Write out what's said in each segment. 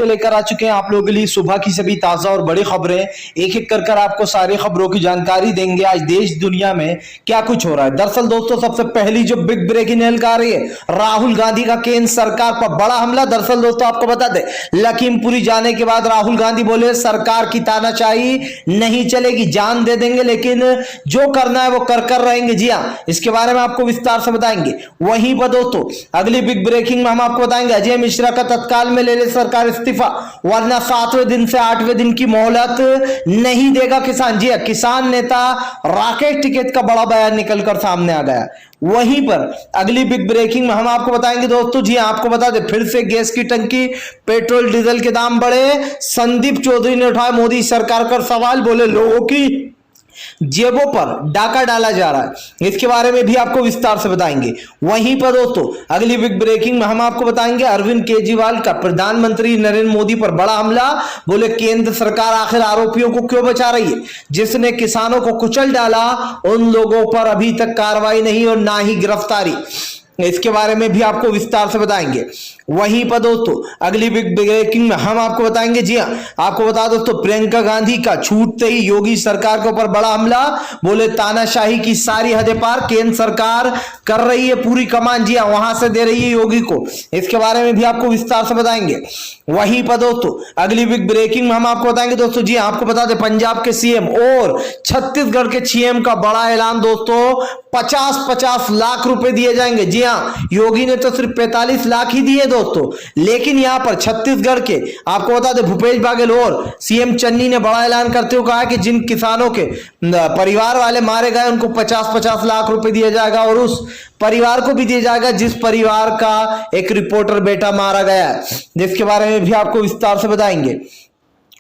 लेकर आ चुके हैं आप लोगों के लिए सुबह की सभी ताजा और बड़ी खबरें। एक एक कर आपको सारी खबरों की जानकारी देंगे। आज देश दुनिया में क्या कुछ हो रहा है। दरअसल दोस्तों, सबसे पहली जो बिग ब्रेकिंग न्यूज़ आ रही है, राहुल गांधी का केंद्र सरकार पर बड़ा हमला। दरअसल दोस्तों, आपको बता दें, लखीमपुरी जाने के बाद राहुल गांधी बोले सरकार की तानाशाही नहीं चलेगी, जान दे देंगे, लेकिन जो करना है वो कर रहेंगे। जी हाँ, इसके बारे में आपको विस्तार से बताएंगे। वहीं पर दोस्तों, अगली बिग ब्रेकिंग में हम आपको बताएंगे, अजय मिश्रा का तत्काल में ले सरकार इस्तीफा, वरना 7वें दिन से 8वें दिन की मोहलत नहीं देगा किसान। जी किसान नेता राकेश टिकैत का बड़ा बयान निकलकर सामने आ गया। वहीं पर अगली बिग ब्रेकिंग में हम आपको बताएंगे दोस्तों, जी आपको बता दें, फिर से गैस की टंकी, पेट्रोल डीजल के दाम बढ़े। संदीप चौधरी ने उठाया मोदी सरकार पर सवाल, बोले लोगों की जेबों पर डाका डाला जा रहा है। इसके बारे में भी आपको विस्तार से बताएंगे। वहीं पर दोस्तों, अगली बिग ब्रेकिंग में हम आपको बताएंगे, अरविंद केजरीवाल का प्रधानमंत्री नरेंद्र मोदी पर बड़ा हमला। बोले केंद्र सरकार आखिर आरोपियों को क्यों बचा रही है, जिसने किसानों को कुचल डाला उन लोगों पर अभी तक कार्रवाई नहीं और ना ही गिरफ्तारी। इसके बारे में भी आपको विस्तार से बताएंगे। वहीं पर दोस्तों, अगली बिग ब्रेकिंग में हम आपको बताएंगे, जी हाँ, आपको बता दोस्तों, प्रियंका गांधी का छूटते ही योगी सरकार के ऊपर बड़ा हमला। बोले तानाशाही की सारी हदें पार, केंद्र सरकार कर रही है पूरी कमान, जी हाँ, वहां से दे रही है योगी को। इसके बारे में भी आपको विस्तार से बताएंगे। वहीं पर दोस्तों, अगली बिग ब्रेकिंग में हम आपको बताएंगे दोस्तों, जी हाँ, आपको बता दें, पंजाब के सीएम और छत्तीसगढ़ के सीएम का बड़ा ऐलान दोस्तों, 50-50 लाख रुपए दिए जाएंगे। जी हाँ, योगी ने तो सिर्फ 45 लाख ही दिए दोस्तों, लेकिन यहां पर छत्तीसगढ़ के आपको बता दें, भूपेश बघेल और सीएम चन्नी ने बड़ा ऐलान करते हुए कहा कि जिन किसानों के परिवार वाले मारे गए उनको 50-50 लाख रुपए दिया जाएगा, और उस परिवार को भी दिया जाएगा जिस परिवार का एक रिपोर्टर बेटा मारा गया है, जिसके बारे में भी आपको विस्तार से बताएंगे।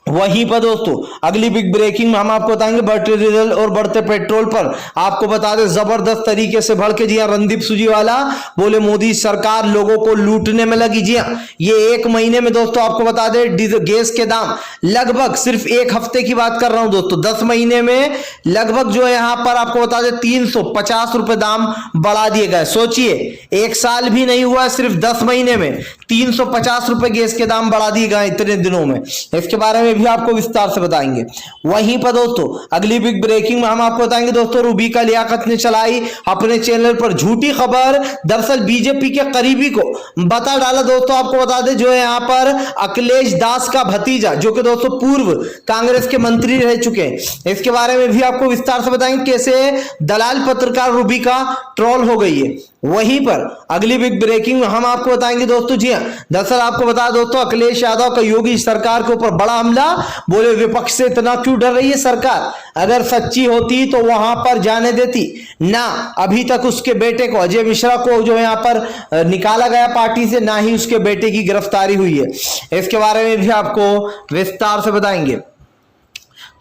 वहीं पर दोस्तों, अगली बिग ब्रेकिंग में हम आपको बताएंगे, बढ़ते डीजल और बढ़ते पेट्रोल पर आपको बता दें, जबरदस्त तरीके से भड़के। जी हां, रणदीप सुरजेवाला बोले मोदी सरकार लोगों को लूटने में लगी। जी हां, ये 1 महीने में दोस्तों आपको बता दें, गैस के दाम लगभग, सिर्फ 1 हफ्ते की बात कर रहा हूं दोस्तों, 10 महीने में लगभग जो है यहां पर आपको बता दें 350 रुपए दाम बढ़ा दिए गए। सोचिए, 1 साल भी नहीं हुआ, सिर्फ 10 महीने में 350 रुपए गैस के दाम बढ़ा दिए गए इतने दिनों में। इसके बारे में भी आपको विस्तार से बताएंगे। वहीं पर दोस्तों, अगली बिग ब्रेकिंग में हम आपको बताएंगे दोस्तों, रूबिका लियाकत ने चलाई अपने चैनल पर झूठी खबर। दरअसल बीजेपी के करीबी को बता डाला दोस्तों, आपको बता दें, जो है यहां पर अखिलेश दास का भतीजा, जो कि दोस्तों पूर्व कांग्रेस के मंत्री रह चुके हैं। इसके बारे में भी आपको विस्तार से बताएंगे, कैसे दलाल पत्रकार रूबिका ट्रोल हो गई है। वहीं पर अगली बिग ब्रेकिंग में हम आपको बताएंगे दोस्तों, जी हां, दरअसल आपको बता दोस्तों, अखिलेश यादव का योगी सरकार के ऊपर बड़ा हमला। बोले विपक्ष से इतना क्यों डर रही है सरकार, अगर सच्ची होती तो वहां पर जाने देती ना। अभी तक उसके बेटे को, अजय मिश्रा को, जो यहां पर निकाला गया पार्टी से, ना ही उसके बेटे की गिरफ्तारी हुई है। इसके बारे में भी आपको विस्तार से बताएंगे।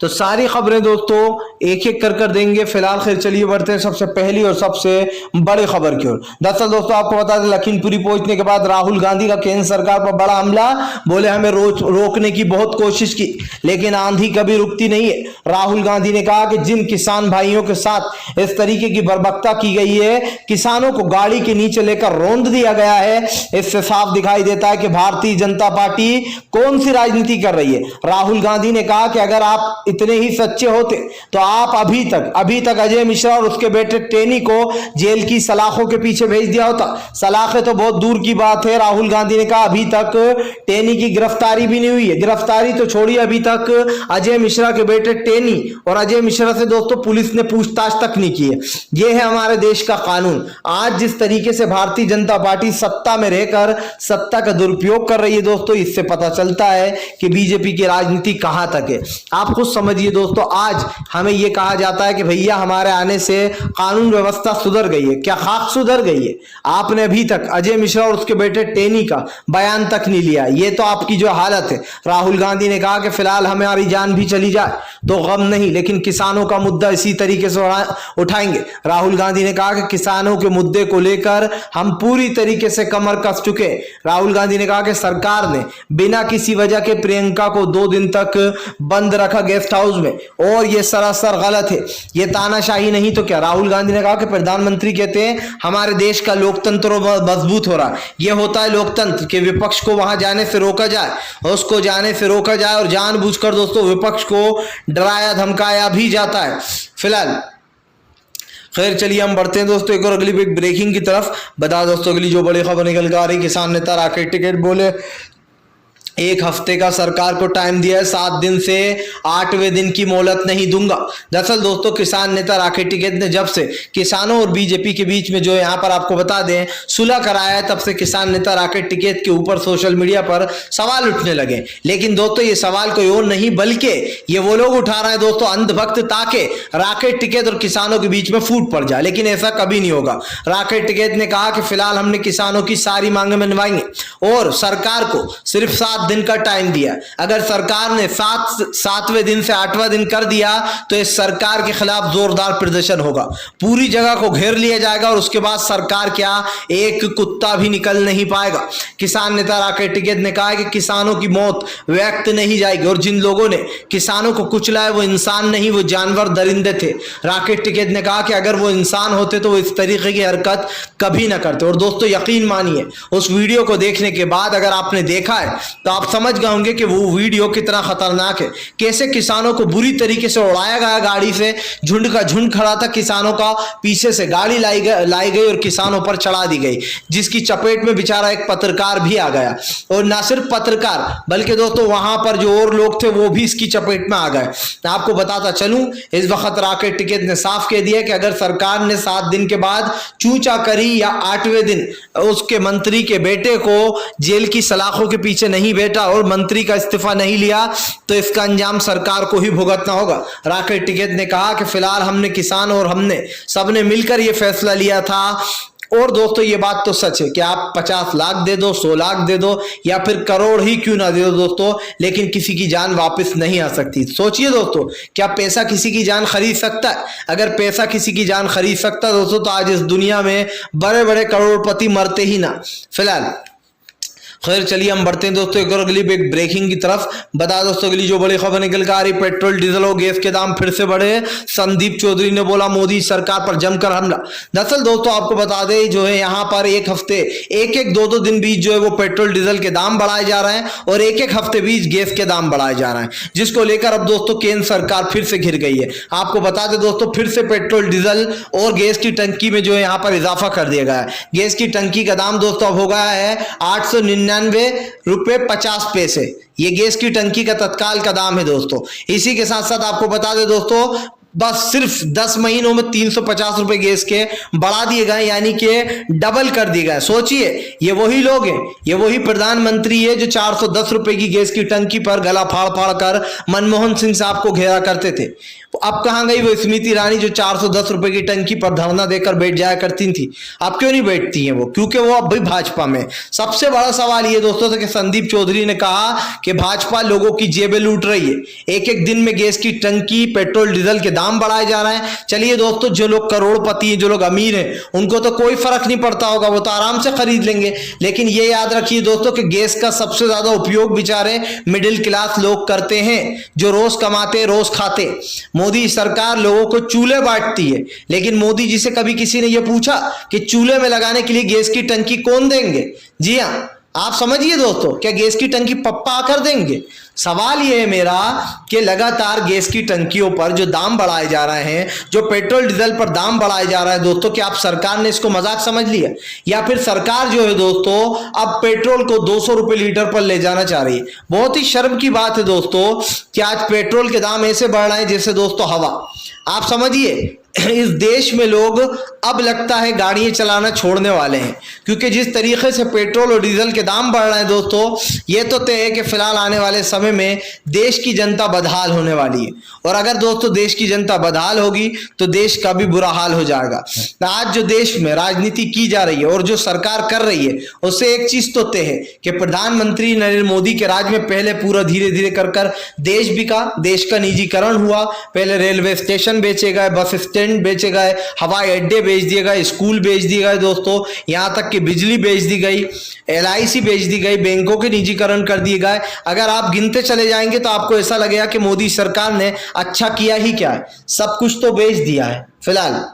तो सारी खबरें दोस्तों एक एक कर देंगे। फिलहाल खैर चलिए बढ़ते हैं सबसे पहली और सबसे बड़ी खबर की ओर। दरअसल दोस्तों, आपको बता दें, लखीमपुरी पहुंचने के बाद राहुल गांधी का केंद्र सरकार पर बड़ा हमला। बोले हमें रोकने की बहुत कोशिश की, लेकिन आंधी कभी रुकती नहीं है। राहुल गांधी ने कहा कि जिन किसान भाइयों के साथ इस तरीके की बर्बरता की गई है, किसानों को गाड़ी के नीचे लेकर रौंद दिया गया है, इससे साफ दिखाई देता है कि भारतीय जनता पार्टी कौन सी राजनीति कर रही है। राहुल गांधी ने कहा कि अगर आप इतने ही सच्चे होते तो आप अभी तक अजय मिश्रा और उसके बेटे टेनी को जेल की सलाखों के पीछे भेज दिया होता। सलाखें तो बहुत दूर की बात है। राहुल गांधी ने कहा अभी तक टेनी की गिरफ्तारी भी नहीं हुई है। गिरफ्तारी तो छोड़िए, अभी तक अजय मिश्रा के बेटे टेनी और अजय मिश्रा से दोस्तों पुलिस ने पूछताछ तक नहीं की है। यह है हमारे देश का कानून। आज जिस तरीके से भारतीय जनता पार्टी सत्ता में रहकर सत्ता का दुरुपयोग कर रही है दोस्तों, इससे पता चलता है कि बीजेपी की राजनीति कहां तक है। आप खुद समझिए दोस्तों, आज हमें यह कहा जाता है कि भैया हमारे आने से कानून व्यवस्था सुधर गई है। क्या खाक सुधर गई है? आपने अभी तक अजय मिश्रा और उसके बेटे टेनी का बयान तक नहीं लिया। ये तो आपकी जो हालत है। राहुल गांधी ने कहा कि फिलहाल हमारी जान भी चली जाए तो गम नहीं, लेकिन किसानों का मुद्दा इसी तरीके से उठाएंगे। राहुल गांधी ने कहा कि किसानों के मुद्दे को लेकर हम पूरी तरीके से कमर कस चुके। राहुल गांधी ने कहा कि सरकार ने बिना किसी वजह के प्रियंका को 2 दिन तक बंद रखा गैस गेस्ट हाउस में, और ये सरासर गलत है, ये तानाशाही नहीं तो क्या। राहुल गांधी ने कहा कि प्रधानमंत्री कहते हैं हमारे देश का लोकतंत्र मजबूत हो रहा है। ये होता है लोकतंत्र कि विपक्ष को वहां जाने से रोका जाए, उसको जाने से रोका जाए, और जानबूझकर दोस्तों विपक्ष को डराया धमकाया भी जाता है। फिलहाल खैर चलिए हम बढ़ते हैं दोस्तों एक और अगली बिग ब्रेकिंग की तरफ। बता दोस्तों अगली जो बड़ी खबर निकल कर आ रही, किसान नेता राकेश टिकैत बोले 1 हफ्ते का सरकार को टाइम दिया है, 7 दिन से 8वें दिन की मोहलत नहीं दूंगा। दरअसल दोस्तों किसान नेता राकेश टिकैत ने जब से किसानों और बीजेपी के बीच में जो यहाँ पर आपको बता दें सुलह कराया है, तब से किसान नेता राकेश टिकैत के ऊपर सोशल मीडिया पर सवाल उठने लगे। लेकिन दोस्तों ये सवाल कोई और नहीं बल्कि ये वो लोग उठा रहे हैं दोस्तों अंधभक्त, ताकि राकेश टिकैत और किसानों के बीच में फूट पड़ जाए। लेकिन ऐसा कभी नहीं होगा। राकेश टिकैत ने कहा कि फिलहाल हमने किसानों की सारी मांगें मनवाई और सरकार को सिर्फ 7 दिन का टाइम दिया। अगर सरकार ने 7वें दिन से 8वां दिन कर दिया तो इस सरकार के खिलाफ जोरदार प्रदर्शन होगा, पूरी जगह को घेर लिया जाएगा और उसके बाद सरकार क्या एक कुत्ता भी निकल नहीं पाएगा। किसान नेता राकेश टिकैत ने कहा कि किसानों की मौत व्यक्त नहीं जाएगी और जिन लोगों ने किसानों को कुचला है वो इंसान नहीं, वो जानवर दरिंदे थे। राकेश टिकैत ने कहा कि अगर वो इंसान होते तो वो इस तरीके की हरकत कभी ना करते। और दोस्तों यकीन मानिए उस वीडियो को देखने के बाद अगर आपने देखा है तो आप समझ गए होंगे कि वो वीडियो कितना खतरनाक है, कैसे किसानों को बुरी तरीके से उड़ाया गया गाड़ी से, झुंड का झुंड खड़ा था किसानों का, पीछे से गाड़ी लाई गई और किसानों पर चढ़ा दी गई, जिसकी चपेट में बेचारा एक पत्रकार भी आ गया। और ना सिर्फ पत्रकार बल्कि दोस्तों वहां पर जो और लोग थे वो भी इसकी चपेट में आ गए। आपको बताता चलूं इस वक्त राकेश टिकैत ने साफ कह दिया कि अगर सरकार ने 7 दिन के बाद चूचा करी या 8वें दिन उसके मंत्री के बेटे को जेल की सलाखों के पीछे नहीं बैठा और मंत्री का इस्तीफा नहीं लिया तो इसका अंजाम सरकार को ही भुगतना होगा। राकेश टिकैत ने कहा कि फिलहाल हमने किसान और हमने सबने मिलकर यह फैसला लिया था। और दोस्तों ये बात तो सच है कि आप 50 लाख दे दो, 100 लाख दे दो या फिर करोड़ ही क्यों ना दे दो दोस्तों, लेकिन किसी की जान वापस नहीं आ सकती। सोचिए दोस्तों क्या पैसा किसी की जान खरीद सकता है? अगर पैसा किसी की जान खरीद सकता है दोस्तों तो आज इस दुनिया में बड़े बड़े करोड़पति मरते ही ना। फिलहाल खैर चलिए हम बढ़ते हैं दोस्तों एक और अगली बिग ब्रेकिंग की तरफ। बता दोस्तों अगली जो बड़ी खबर निकल कर आ रही, पेट्रोल डीजल और गैस के दाम फिर से बढ़े। संदीप चौधरी ने बोला मोदी सरकार पर जमकर हमला। दरअसल दोस्तों आपको बता दें जो है यहाँ पर एक हफ्ते एक 2 दिन बीच जो है वो पेट्रोल डीजल के दाम बढ़ाए जा रहे हैं और एक हफ्ते बीच गैस के दाम बढ़ाए जा रहे हैं, जिसको लेकर अब दोस्तों केंद्र सरकार फिर से घिर गई है। आपको बता दें दोस्तों फिर से पेट्रोल डीजल और गैस की टंकी में जो है यहाँ पर इजाफा कर दिया गया है। गैस की टंकी का दाम दोस्तों अब हो गया है 899.50 ये गैस की टंकी का तत्काल का दाम है दोस्तों। इसी के साथ साथ आपको बता दें दोस्तों बस सिर्फ 10 महीनों में 350 रुपए गैस के बढ़ा दिए गए, यानी कि डबल कर दिए गए। सोचिए ये वही लोग हैं, ये वही प्रधानमंत्री है जो 410 रुपए की गैस की टंकी पर गला फाड़ फाड़ कर मनमोहन सिंह साहब को घेरा करते थे। अब कहां गई वो स्मृति ईरानी जो 410 रुपए की टंकी पर धरना देकर बैठ जाया करती थी? अब क्यों नहीं बैठती हैं वो? क्योंकि वो अब भी भाजपा में। सबसे बड़ा सवाल ये दोस्तों था कि संदीप चौधरी ने कहा कि भाजपा लोगों की जेबें लूट रही है, एक दिन में गैस की टंकी पेट्रोल डीजल के दाम बढ़ाए जा रहे हैं। चलिए दोस्तों जो लोग करोड़पति हैं, जो लोग अमीर हैं, उनको तो कोई फर्क नहीं पड़ता होगा, वो तो आराम से खरीद लेंगे। लेकिन ये याद रखिए दोस्तों कि गैस का सबसे ज्यादा उपयोग बेचारे मिडिल क्लास लोग करते हैं, जो रोज कमाते रोज खाते। मोदी सरकार लोगों को चूल्हे बांटती है, लेकिन मोदी जी से कभी किसी ने यह पूछा कि चूल्हे में लगाने के लिए गैस की टंकी कौन देंगे? जी हां, आप समझिए दोस्तों, क्या गैस की टंकी पप्पा आकर देंगे? सवाल यह है मेरा कि लगातार गैस की टंकियों पर जो दाम बढ़ाए जा रहे हैं, जो पेट्रोल डीजल पर दाम बढ़ाए जा रहा है दोस्तों, क्या आप सरकार ने इसको मजाक समझ लिया या फिर सरकार जो है दोस्तों अब पेट्रोल को 200 रुपए लीटर पर ले जाना चाह रही है? बहुत ही शर्म की बात है दोस्तों कि आज पेट्रोल के दाम ऐसे बढ़ रहे हैं जैसे दोस्तों हवा। आप समझिए इस देश में लोग अब लगता है गाड़ियां चलाना छोड़ने वाले हैं, क्योंकि जिस तरीके से पेट्रोल और डीजल के दाम बढ़ रहे हैं दोस्तों, ये तो तय है कि फिलहाल आने वाले समय में देश की जनता बदहाल होने वाली है। और अगर दोस्तों देश की जनता बदहाल होगी तो देश का भी बुरा हाल हो जाएगा। आज जो देश में राजनीति की जा रही है और जो सरकार कर रही है, उससे एक चीज तो तय है कि प्रधानमंत्री नरेंद्र मोदी के राज में पहले पूरा धीरे धीरे कर देश बिका, देश का निजीकरण हुआ। पहले रेलवे स्टेशन स्टेशन बेचे गए, बस स्टैंड बेचे गए, हवाई अड्डे बेच दिए गए, स्कूल बेच दिए गए दोस्तों, यहाँ तक कि बिजली बेच दी गई, LIC बेच दी गई, बैंकों के निजीकरण कर दिए गए। अगर आप गिनते चले जाएंगे तो आपको ऐसा लगेगा कि मोदी सरकार ने अच्छा किया ही क्या है, सब कुछ तो बेच दिया है फिलहाल।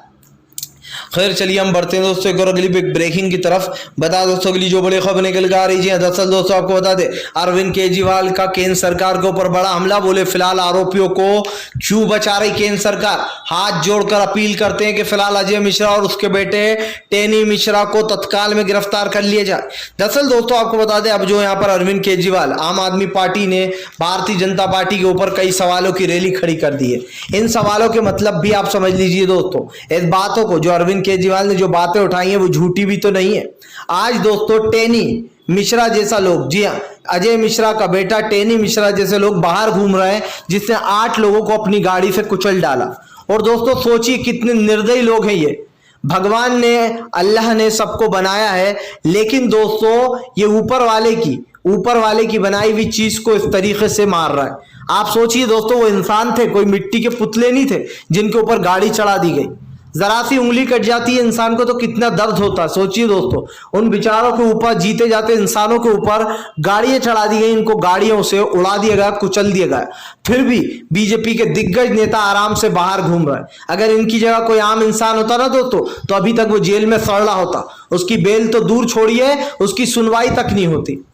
खैर चलिए हम बढ़ते हैं दोस्तों एक और अगली ब्रेकिंग की तरफ। बता दोस्तों अगली जो बड़ी खबर निकल के आ रही है, दरअसल दोस्तों आपको बता दे अरविंद केजरीवाल का केंद्र सरकार के ऊपर बड़ा हमला। बोले फिलहाल आरोपियों को क्यों बचा रही केंद्र सरकार, हाथ जोड़कर अपील करते हैं कि फिलहाल अजय मिश्रा और उसके बेटे टेनी मिश्रा को तत्काल में गिरफ्तार कर लिया जाए। दरअसल दोस्तों आपको बता दें अब जो यहाँ पर अरविंद केजरीवाल, आम आदमी पार्टी ने भारतीय जनता पार्टी के ऊपर कई सवालों की रैली खड़ी कर दी है। इन सवालों के मतलब भी आप समझ लीजिए दोस्तों, इस बातों को जो अरविंद केजरीवाल ने जो बातें उठाई हैं वो झूठी भी तो नहीं है। आज दोस्तों टेनी मिश्रा जैसा लोग, जी हाँ अजय मिश्रा का बेटा टेनी मिश्रा जैसे लोग बाहर घूम रहे हैं, जिसने 8 लोगों को अपनी गाड़ी से कुचल डाला। और दोस्तों सोचिए कितने निर्दयी लोग हैं ये। भगवान ने, अल्लाह ने सबको बनाया है, लेकिन दोस्तों ये ऊपर वाले की बनाई हुई चीज को इस तरीके से मार रहा है। आप सोचिए दोस्तों वो इंसान थे, कोई मिट्टी के पुतले नहीं थे जिनके ऊपर गाड़ी चढ़ा दी गई। जरा सी उंगली कट जाती है इंसान को तो कितना दर्द होता है। सोचिए दोस्तों उन बेचारों के ऊपर, जीते जाते इंसानों के ऊपर गाड़ियां चढ़ा दी गई, इनको गाड़ियों से उड़ा दिया गया, कुचल दिया गया। फिर भी बीजेपी के दिग्गज नेता आराम से बाहर घूम रहे हैं। अगर इनकी जगह कोई आम इंसान होता ना दोस्तों तो अभी तक वो जेल में सड़ रहा होता, उसकी बेल तो दूर छोड़िए उसकी सुनवाई तक नहीं होती।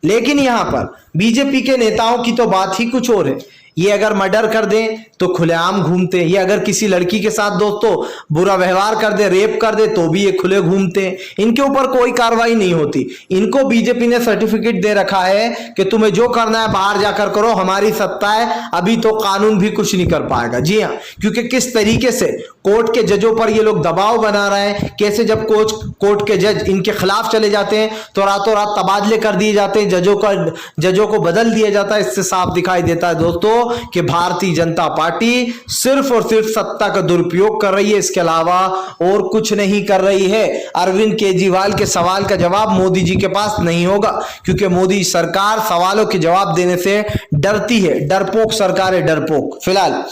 लेकिन यहां पर बीजेपी के नेताओं की तो बात ही कुछ और है। ये अगर मर्डर कर दें तो खुलेआम घूमते हैं, ये अगर किसी लड़की के साथ दोस्तों बुरा व्यवहार कर दे, रेप कर दे तो भी ये खुले घूमते हैं। इनके ऊपर कोई कार्रवाई नहीं होती। इनको बीजेपी ने सर्टिफिकेट दे रखा है कि तुम्हें जो करना है बाहर जाकर करो, हमारी सत्ता है, अभी तो कानून भी कुछ नहीं कर पाएगा। जी हाँ, क्योंकि किस तरीके से कोर्ट के जजों पर ये लोग दबाव बना रहे हैं, कैसे जब कोर्ट के जज इनके खिलाफ चले जाते हैं तो रातों रात तबादले कर दिए जाते हैं, जजों को बदल दिया जाता है। इससे साफ दिखाई देता है दोस्तों कि भारतीय जनता पार्टी सिर्फ और सिर्फ सत्ता का दुरुपयोग कर रही है, इसके अलावा और कुछ नहीं कर रही है। अरविंद केजरीवाल के सवाल का जवाब मोदी जी के पास नहीं होगा, क्योंकि मोदी सरकार सवालों के जवाब देने से डरती है। डरपोक सरकार है, डरपोक। फिलहाल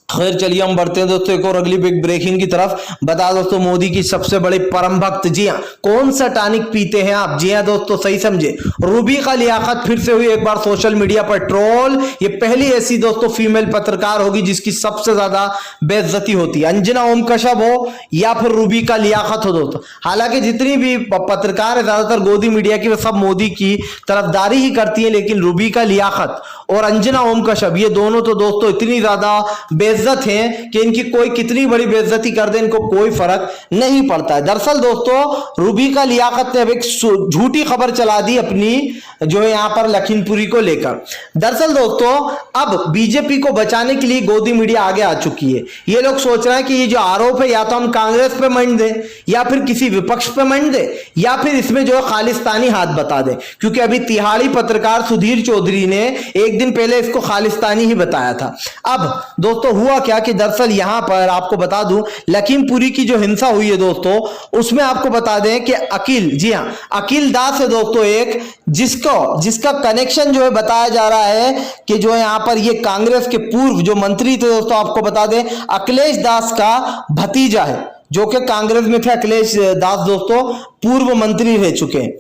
खैर चलिए हम बढ़ते हैं दोस्तों एक और अगली बिग ब्रेकिंग की तरफ। बता दोस्तों मोदी की सबसे बड़े परम भक्त, जी हाँ कौन सा टॉनिक पीते हैं आप? जी हाँ दोस्तों सही समझे, रूबी का लियाकत फिर से हुई एक बार सोशल मीडिया पर ट्रोल। ये पहली ऐसी दोस्तों फीमेल पत्रकार होगी जिसकी सबसे ज्यादा बेइज्जती होती है। अंजना ओम कश्यप हो या फिर रूबी का लियाकत हो दोस्तों। हालांकि जितनी भी पत्रकार है ज्यादातर गोदी मीडिया की, वे सब मोदी की तरफदारी ही करती है, लेकिन रूबी का लियाकत और अंजना ओम कश्यप ये दोनों तो दोस्तों इतनी ज्यादा बेइज्जत हैं कि इनकी कोई कितनी बड़ी बेइज्जती कर दे इनको कोई फर्क नहीं पड़ता है। दरअसल दोस्तों रूबी का लियाकत ने अब एक झूठी खबर चला दी अपनी, जो है यहाँ पर लखीमपुरी को लेकर। दरअसल दोस्तों अब बीजेपी को बचाने के लिए गोदी मीडिया आगे आ चुकी है। ये लोग सोच रहे हैं कि ये जो आरोप है या तो हम कांग्रेस पे मंड दें या फिर किसी विपक्ष पे मंड दें या फिर इसमें जो है खालिस्तानी हाथ बता दें, क्योंकि अभी तिहाड़ी पत्रकार सुधीर चौधरी ने एक दिन पहले इसको खालिस्तानी ही बताया था। अब दोस्तों हुआ क्या कि दरअसल यहां पर आपको बता दूं लखीमपुरी की जो हिंसा हुई है दोस्तों, उसमें आपको बता दें कि अकील, जी हां अकील दास है दोस्तों एक, जिसका कनेक्शन जो है बताया जा रहा है कि जो यहां पर ये कांग्रेस के पूर्व जो मंत्री थे दोस्तों, आपको बता दें अखिलेश दास का भतीजा है, जो कि कांग्रेस में थे। अखिलेश दास दोस्तों पूर्व मंत्री रह चुके हैं।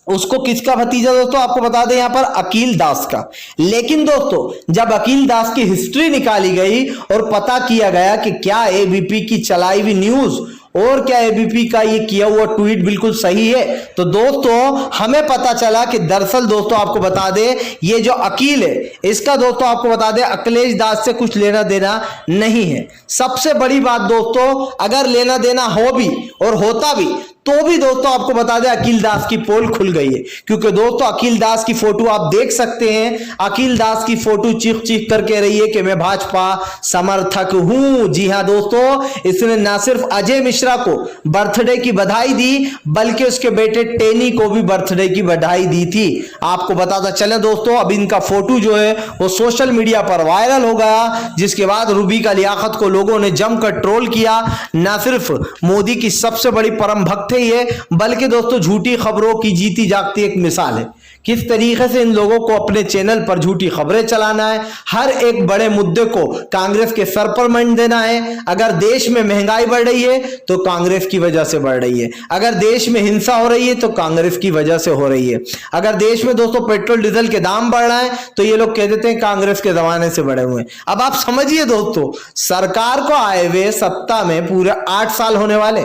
उसको किसका भतीजा दोस्तों, आपको बता दें यहां पर अकील दास का। लेकिन दोस्तों जब अकील दास की हिस्ट्री निकाली गई और पता किया गया कि क्या एबीपी की चलाई हुई न्यूज और क्या एबीपी का ये किया हुआ ट्वीट बिल्कुल सही है, तो दोस्तों हमें पता चला कि दरअसल दोस्तों आपको बता दें ये जो अकील है इसका दोस्तों आपको बता दें अखिलेश दास से कुछ लेना देना नहीं है। सबसे बड़ी बात दोस्तों, अगर लेना देना हो भी और होता भी तो भी दोस्तों आपको बता दें अकील दास की पोल खुल गई है, क्योंकि दोस्तों अकील दास की फोटो आप देख सकते हैं। अकील दास की फोटो चीख चीख कर कह रही है कि मैं भाजपा समर्थक हूं। जी हां दोस्तों, इसने ना सिर्फ अजय मिश्रा को बर्थडे की बधाई दी बल्कि उसके बेटे टेनी को भी बर्थडे की बधाई दी थी। आपको बताता चले दोस्तों, अब इनका फोटो जो है वो सोशल मीडिया पर वायरल हो गया, जिसके बाद रूबी का लियाकत को लोगों ने जमकर ट्रोल किया। ना सिर्फ मोदी की सबसे बड़ी परम भक्त ये, बल्कि दोस्तों झूठी खबरों की जीती जागती एक मिसाल है, किस तरीके से इन लोगों को अपने चैनल पर झूठी खबरें चलाना है, हर एक बड़े मुद्दे को कांग्रेस के सर पर मंड देना है। अगर देश में महंगाई बढ़ रही है तो कांग्रेस की वजह से बढ़ रही है, अगर देश में हिंसा हो रही है तो कांग्रेस की वजह से हो रही है, अगर देश में दोस्तों पेट्रोल डीजल के दाम बढ़ रहे हैं तो ये लोग कह देते हैं कांग्रेस के जमाने से बढ़े हुए हैं। अब आप समझिए दोस्तों, सरकार को आए हुए सत्ता में पूरे 8 साल होने वाले,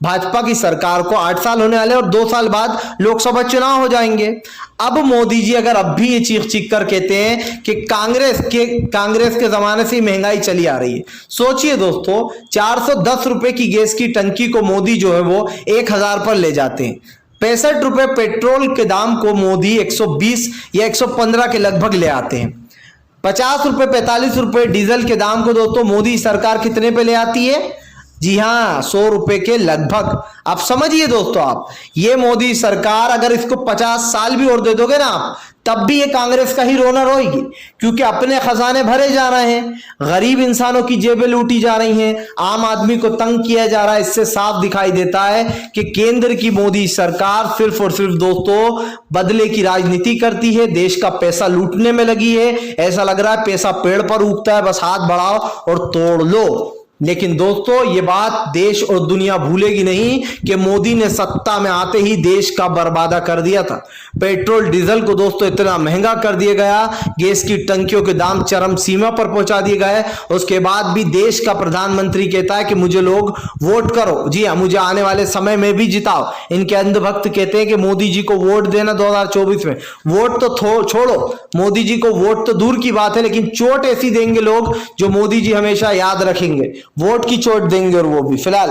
भाजपा की सरकार को 8 साल होने वाले और 2 साल बाद लोकसभा चुनाव हो जाएंगे। अब मोदी जी अगर अब भी ये चीख चीख कर कहते हैं कि कांग्रेस के जमाने से ही महंगाई चली आ रही है, सोचिए दोस्तों, 410 रुपए की गैस की टंकी को मोदी जो है वो 1000 पर ले जाते हैं। 65 रुपए पेट्रोल के दाम को मोदी 120 या 115 के लगभग ले आते हैं। 50 रुपए 45 रुपए डीजल के दाम को दोस्तों मोदी सरकार कितने पे ले आती है? जी हां, 100 रुपए के लगभग। आप समझिए दोस्तों, आप ये मोदी सरकार अगर इसको 50 साल भी और दे दोगे ना आप, तब भी ये कांग्रेस का ही रोना रोएगी, क्योंकि अपने खजाने भरे जा रहे हैं, गरीब इंसानों की जेबें लूटी जा रही हैं, आम आदमी को तंग किया जा रहा है। इससे साफ दिखाई देता है कि केंद्र की मोदी सरकार सिर्फ और सिर्फ दोस्तों बदले की राजनीति करती है, देश का पैसा लूटने में लगी है। ऐसा लग रहा है पैसा पेड़ पर उगता है, बस हाथ बढ़ाओ और तोड़ लो। लेकिन दोस्तों ये बात देश और दुनिया भूलेगी नहीं कि मोदी ने सत्ता में आते ही देश का बर्बादा कर दिया था। पेट्रोल डीजल को दोस्तों इतना महंगा कर दिया गया, गैस की टंकियों के दाम चरम सीमा पर पहुंचा दिए गए। उसके बाद भी देश का प्रधानमंत्री कहता है कि मुझे लोग वोट करो, जी हाँ, मुझे आने वाले समय में भी जिताओ। इनके अंधभक्त कहते हैं कि मोदी जी को वोट देना 2024 में। वोट तो छोड़ो, मोदी जी को वोट तो दूर की बात है, लेकिन चोट ऐसी देंगे लोग जो मोदी जी हमेशा याद रखेंगे, वोट की चोट देंगे, और वो भी। फिलहाल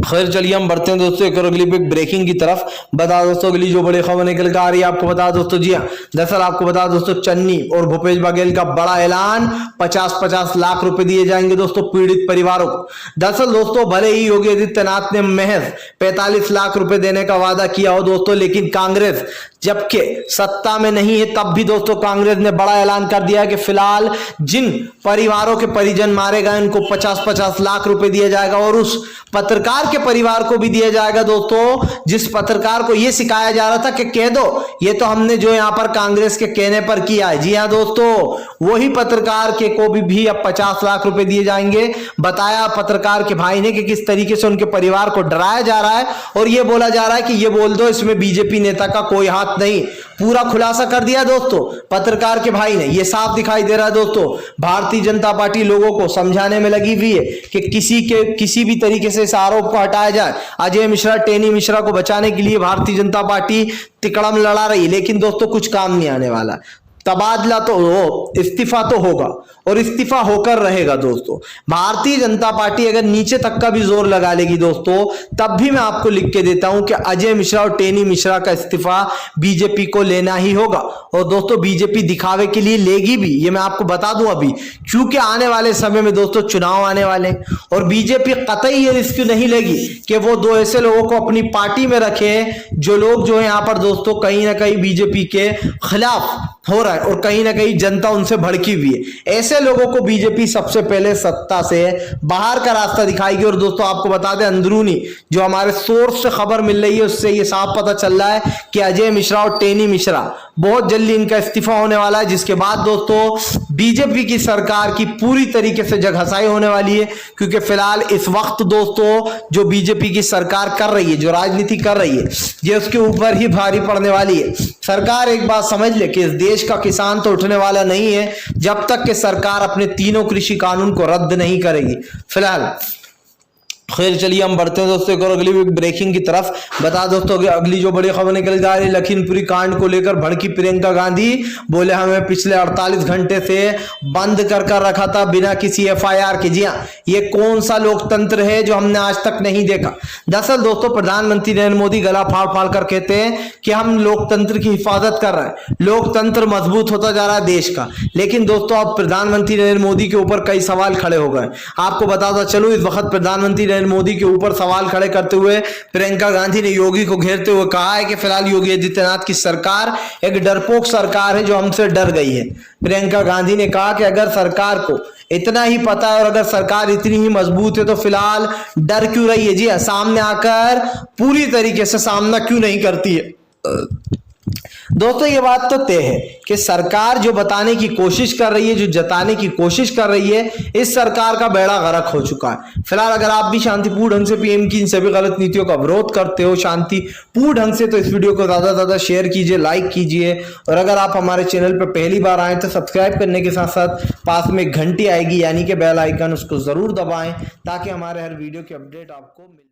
खैर चलिए हम बढ़ते हैं दोस्तों एक और अगली ब्रेकिंग की तरफ। बता दोस्तों अगली जो बड़ी खबर निकल कर आ रही है आपको बता दोस्तों, जी हाँ, दरअसल आपको बता दोस्तों चन्नी और भूपेश बघेल का बड़ा ऐलान, 50-50 लाख रुपए दिए जाएंगे दोस्तों पीड़ित परिवारों को। दरअसल दोस्तों भले ही योगी आदित्यनाथ ने महज 45 लाख रुपए देने का वादा किया हो दोस्तों, लेकिन कांग्रेस जबकि सत्ता में नहीं है तब भी दोस्तों कांग्रेस ने बड़ा ऐलान कर दिया कि फिलहाल जिन परिवारों के परिजन मारे गए उनको 50-50 लाख रुपए दिया जाएगा, और उस पत्रकार के परिवार को भी दिया जाएगा दोस्तों जिस पत्रकार को यह सिखाया जा रहा था कि कह दो ये तो हमने जो यहां पर कांग्रेस के कहने पर किया है। जी हां दोस्तों, वही पत्रकार के को भी अब 50 लाख रुपए दिए जाएंगे। बताया पत्रकार के भाई ने कि किस तरीके से उनके परिवार को डराया जा रहा है, और यह बोला जा रहा है कि यह बोल दो इसमें बीजेपी नेता का कोई हाथ नहीं। पूरा खुलासा कर दिया दोस्तों पत्रकार के भाई ने। यह साफ दिखाई दे रहा है दोस्तों भारतीय जनता पार्टी लोगों को समझाने में लगी हुई है कि किसी भी तरीके से इस आरोप को हटाया जाए। अजय मिश्रा, टेनी मिश्रा को बचाने के लिए भारतीय जनता पार्टी तिकड़म लड़ा रही है, लेकिन दोस्तों कुछ काम नहीं आने वाला। तबादला तो हो, इस्तीफा तो होगा, और इस्तीफा होकर रहेगा दोस्तों। भारतीय जनता पार्टी अगर नीचे तक का भी जोर लगा लेगी दोस्तों, तब भी मैं आपको लिख के देता हूं कि अजय मिश्रा और टेनी मिश्रा का इस्तीफा बीजेपी को लेना ही होगा। और दोस्तों बीजेपी दिखावे के लिए लेगी भी, ये मैं आपको बता दूं अभी, क्योंकि आने वाले समय में दोस्तों चुनाव आने वाले, और बीजेपी कतई ये रिस्क नहीं लेगी कि वो दो ऐसे लोगों को अपनी पार्टी में रखे जो लोग जो है यहाँ पर दोस्तों कहीं ना कहीं बीजेपी के खिलाफ हो रहा है, और कहीं ना कहीं जनता उनसे भड़की हुई है। ऐसे लोगों को बीजेपी सबसे पहले सत्ता से बाहर का रास्ता दिखाएगी। और दोस्तों आपको बता दें, अंदरूनी जो हमारे सोर्स से खबर मिल रही है उससे ये साफ पता चल रहा है कि अजय मिश्रा और टेनी मिश्रा बहुत जल्दी इनका इस्तीफा होने वाला है, जिसके बाद दोस्तों बीजेपी की सरकार की पूरी तरीके से जगहसाई होने वाली है। क्योंकि फिलहाल इस वक्त दोस्तों जो बीजेपी की सरकार कर रही है, जो राजनीति कर रही है, ये उसके ऊपर ही भारी पड़ने वाली है। सरकार एक बात समझ ले कि इस देश का किसान तो उठने वाला नहीं है जब तक कि सरकार अपने तीनों कृषि कानून को रद्द नहीं करेगी। फिलहाल खैर चलिए हम बढ़ते हैं दोस्तों एक और अगली ब्रेकिंग की तरफ। बता दोस्तों अगली जो बड़ी खबर निकल जा रही है, लखीमपुरी कांड को लेकर भड़की प्रियंका गांधी, बोले हमें पिछले 48 घंटे से बंद कर रखा था बिना किसी FIR के। जी हाँ, ये कौन सा लोकतंत्र है जो हमने आज तक नहीं देखा। दरअसल दोस्तों प्रधानमंत्री नरेंद्र मोदी गला फाड़ फाड़ कर कहते हैं कि हम लोकतंत्र की हिफाजत कर रहे हैं, लोकतंत्र मजबूत होता जा रहा है देश का। लेकिन दोस्तों अब प्रधानमंत्री नरेंद्र मोदी के ऊपर कई सवाल खड़े हो गए। आपको बताता चलूं, इस वक्त प्रधानमंत्री मोदी के ऊपर सवाल खड़े करते हुए प्रियंका गांधी ने योगी को घेरते हुए कहा है कि फिलहाल योगी आदित्यनाथ की सरकार एक डरपोक सरकार है जो हमसे डर गई है। प्रियंका गांधी ने कहा कि अगर सरकार को इतना ही पता है और अगर सरकार इतनी ही मजबूत है तो फिलहाल डर क्यों रही है। जी सामने आकर पूरी तरीके से सामना क्यों नहीं करती है। दोस्तों ये बात तो तय है कि सरकार जो बताने की कोशिश कर रही है, जो जताने की कोशिश कर रही है, इस सरकार का बेड़ा गर्क हो चुका है। फिलहाल अगर आप भी शांतिपूर्ण ढंग से पीएम की इन सभी गलत नीतियों का विरोध करते हो शांतिपूर्ण ढंग से, तो इस वीडियो को ज्यादा से ज्यादा शेयर कीजिए, लाइक कीजिए, और अगर आप हमारे चैनल पर पहली बार आए तो सब्सक्राइब करने के साथ साथ पास में घंटी आएगी यानी कि बेल आइकन, उसको जरूर दबाएं ताकि हमारे हर वीडियो की अपडेट आपको मिले।